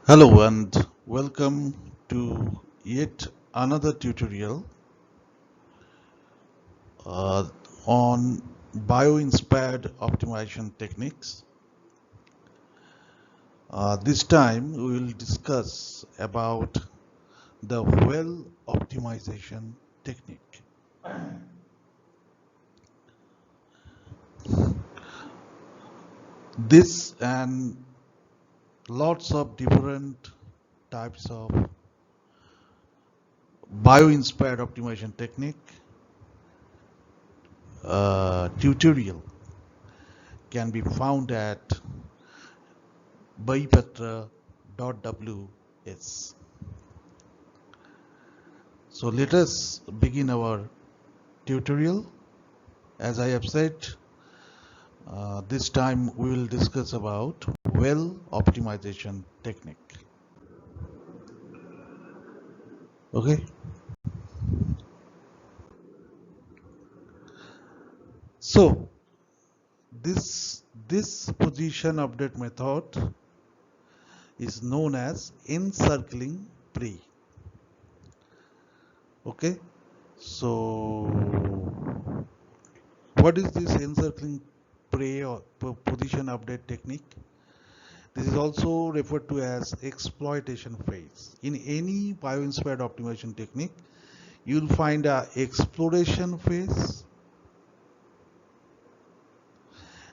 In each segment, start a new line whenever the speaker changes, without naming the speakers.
Hello and welcome to yet another tutorial uh, on bio-inspired optimization techniques. This time we will discuss about the well optimization technique. This and lots of different types of bio-inspired optimization technique tutorial can be found at bypatra.ws. So let us begin our tutorial. As I have said, this time we will discuss about well optimization technique. Okay. So this position update method is known as encircling prey. Okay. So what is this encircling prey or position update technique? This is also referred to as exploitation phase. In any bio-inspired optimization technique, you'll find a exploration phase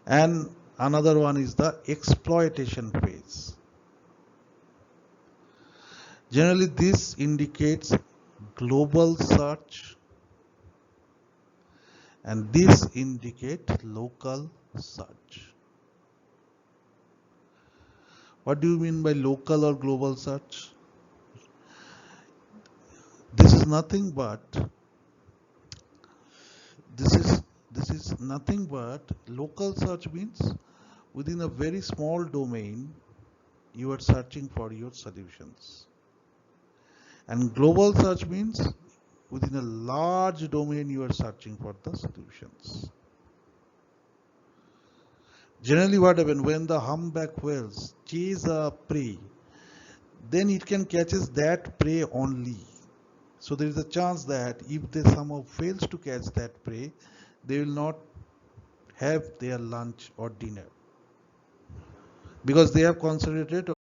and another one is the exploitation phase. Generally, this indicates global search and this indicates local search. What do you mean by local or global search? This is nothing but this is this is nothing but local search means within a very small domain you are searching for your solutions, and global search means within a large domain you are searching for the solutions. Generally what happens when the humpback whales chase a prey, then it can catches that prey only. So there is a chance that if they somehow fails to catch that prey, they will not have their lunch or dinner because they have concentrated